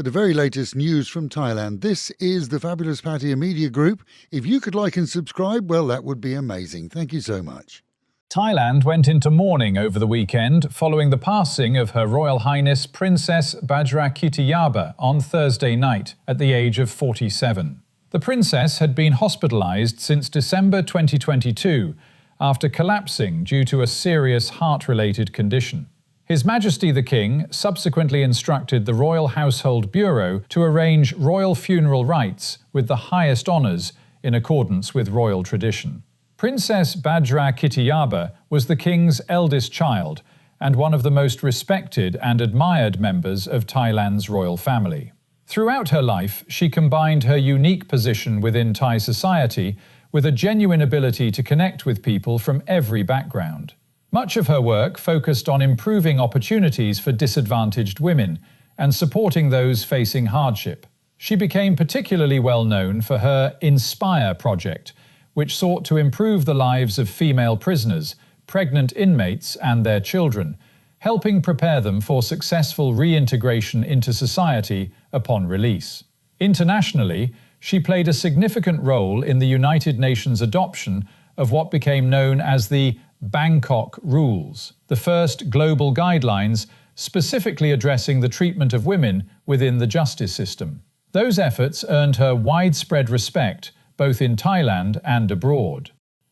for the very latest news from Thailand. This is the Fabulous Pattaya Media Group. If you could like and subscribe, well, that would be amazing. Thank you so much. Thailand went into mourning over the weekend following the passing of Her Royal Highness Princess Bajrakitiyabha on Thursday night at the age of 47. The princess had been hospitalized since December 2022 after collapsing due to a serious heart-related condition. His Majesty the King subsequently instructed the Royal Household Bureau to arrange royal funeral rites with the highest honours in accordance with royal tradition. Princess Bajrakitiyabha was the King's eldest child and one of the most respected and admired members of Thailand's royal family. Throughout her life, she combined her unique position within Thai society with a genuine ability to connect with people from every background. Much of her work focused on improving opportunities for disadvantaged women and supporting those facing hardship. She became particularly well known for her Inspire project, which sought to improve the lives of female prisoners, pregnant inmates and their children, helping prepare them for successful reintegration into society upon release. Internationally, she played a significant role in the United Nations adoption of what became known as the Bangkok Rules, the first global guidelines specifically addressing the treatment of women within the justice system. Those efforts earned her widespread respect both in Thailand and abroad.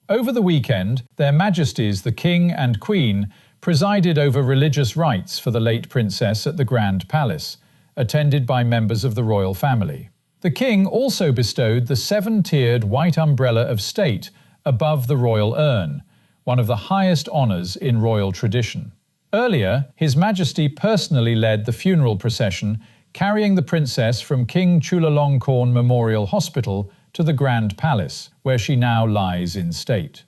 Over the weekend, Their Majesties the King and Queen presided over religious rites for the late princess at the Grand Palace, attended by members of the royal family. The King also bestowed the 7-tiered white umbrella of state above the royal urn, one of the highest honours in royal tradition. Earlier, His Majesty personally led the funeral procession, carrying the princess from King Chulalongkorn Memorial Hospital to the Grand Palace, where she now lies in state.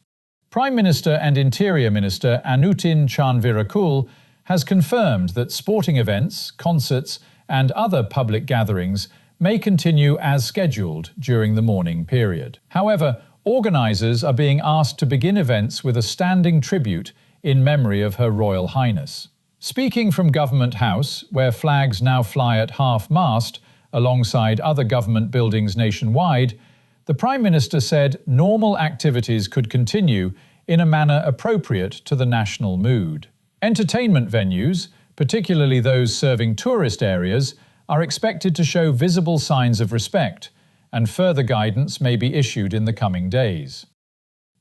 Prime Minister and Interior Minister Anutin Charnvirakul has confirmed that sporting events, concerts and other public gatherings may continue as scheduled during the mourning period. However, organisers are being asked to begin events with a standing tribute in memory of Her Royal Highness. Speaking from Government House, where flags now fly at half-mast alongside other government buildings nationwide, the Prime Minister said normal activities could continue in a manner appropriate to the national mood. Entertainment venues, particularly those serving tourist areas, are expected to show visible signs of respect, and further guidance may be issued in the coming days.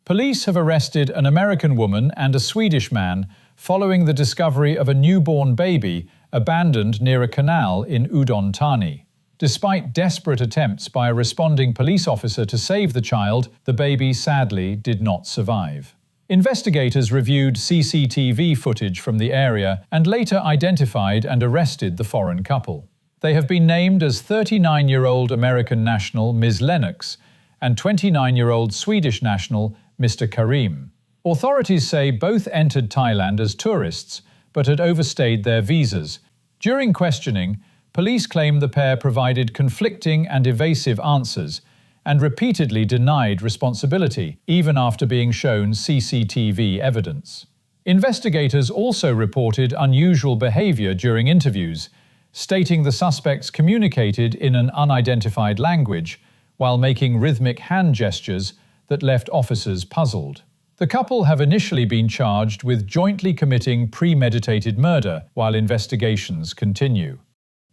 Police have arrested an American woman and a Swedish man following the discovery of a newborn baby abandoned near a canal in Udon Thani. Despite desperate attempts by a responding police officer to save the child, the baby sadly did not survive. Investigators reviewed CCTV footage from the area and later identified and arrested the foreign couple. They have been named as 39-year-old American national Ms. Lennox and 29-year-old Swedish national Mr. Karim. Authorities say both entered Thailand as tourists but had overstayed their visas. During questioning, police claim the pair provided conflicting and evasive answers and repeatedly denied responsibility, even after being shown CCTV evidence. Investigators also reported unusual behaviour during interviews, stating the suspects communicated in an unidentified language while making rhythmic hand gestures that left officers puzzled. The couple have initially been charged with jointly committing premeditated murder while investigations continue.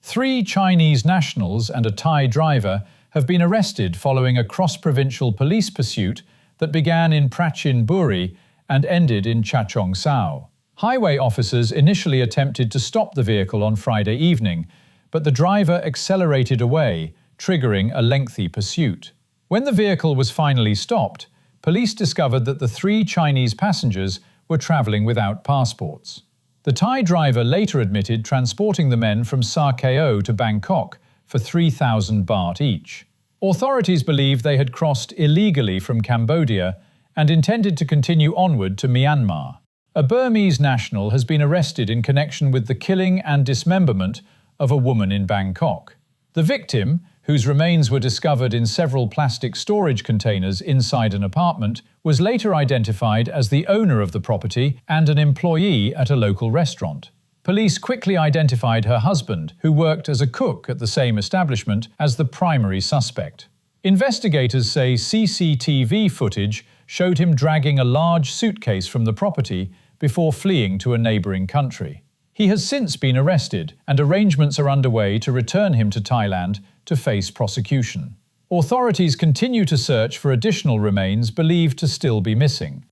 3 Chinese nationals and a Thai driver have been arrested following a cross-provincial police pursuit that began in Prachin Buri and ended in Chachoengsao. Highway officers initially attempted to stop the vehicle on Friday evening, but the driver accelerated away, triggering a lengthy pursuit. When the vehicle was finally stopped, police discovered that the 3 Chinese passengers were travelling without passports. The Thai driver later admitted transporting the men from Soi Khao to Bangkok for 3,000 baht each. Authorities believe they had crossed illegally from Cambodia and intended to continue onward to Myanmar. A Burmese national has been arrested in connection with the killing and dismemberment of a woman in Bangkok. The victim, whose remains were discovered in several plastic storage containers inside an apartment, was later identified as the owner of the property and an employee at a local restaurant. Police quickly identified her husband, who worked as a cook at the same establishment, as the primary suspect. Investigators say CCTV footage showed him dragging a large suitcase from the property before fleeing to a neighbouring country. He has since been arrested, and arrangements are underway to return him to Thailand to face prosecution. Authorities continue to search for additional remains believed to still be missing.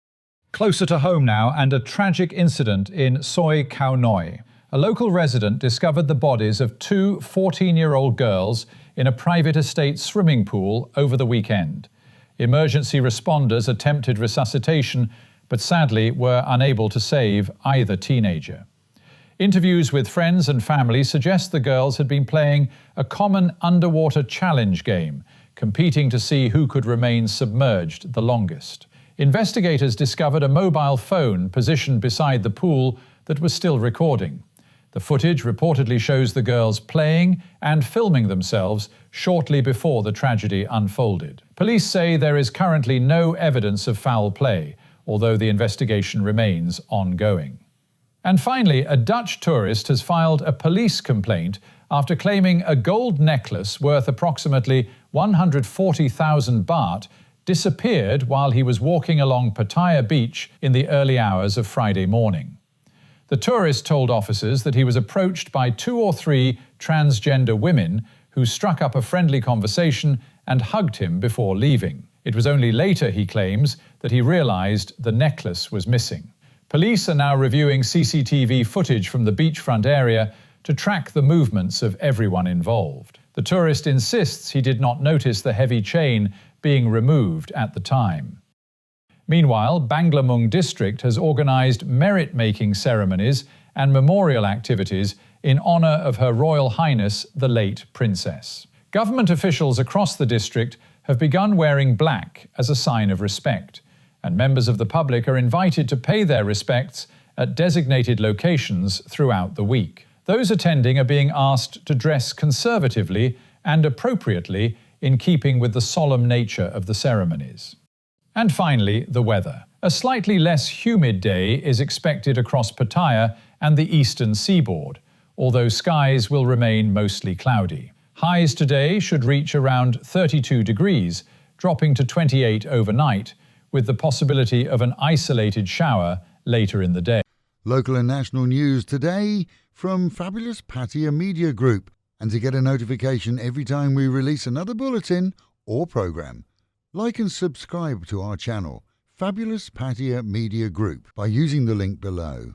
Closer to home now, and a tragic incident in Soi Khao. A local resident discovered the bodies of two 14-year-old girls in a private estate swimming pool over the weekend. Emergency responders attempted resuscitation, but sadly were unable to save either teenager. Interviews with friends and family suggest the girls had been playing a common underwater challenge game, competing to see who could remain submerged the longest. Investigators discovered a mobile phone positioned beside the pool that was still recording. The footage reportedly shows the girls playing and filming themselves shortly before the tragedy unfolded. Police say there is currently no evidence of foul play, although the investigation remains ongoing. And finally, a Dutch tourist has filed a police complaint after claiming a gold necklace worth approximately 140,000 baht disappeared while he was walking along Pattaya beach in the early hours of Friday morning. The tourist told officers that he was approached by 2 or 3 transgender women who struck up a friendly conversation and hugged him before leaving. It was only later, he claims, that he realized the necklace was missing. Police are now reviewing CCTV footage from the beachfront area to track the movements of everyone involved. The tourist insists he did not notice the heavy chain being removed at the time. Meanwhile, Banglamung district has organised merit-making ceremonies and memorial activities in honour of Her Royal Highness the late Princess. Government officials across the district have begun wearing black as a sign of respect, and members of the public are invited to pay their respects at designated locations throughout the week. Those attending are being asked to dress conservatively and appropriately in keeping with the solemn nature of the ceremonies. And finally, the weather. A slightly less humid day is expected across Pattaya and the eastern seaboard, although skies will remain mostly cloudy. Highs today should reach around 32 degrees, dropping to 28 overnight, with the possibility of an isolated shower later in the day. Local and national news today from Fabulous Pattaya Media Group. And to get a notification every time we release another bulletin or program, like and subscribe to our channel, Fabulous Pattaya Media Group, by using the link below.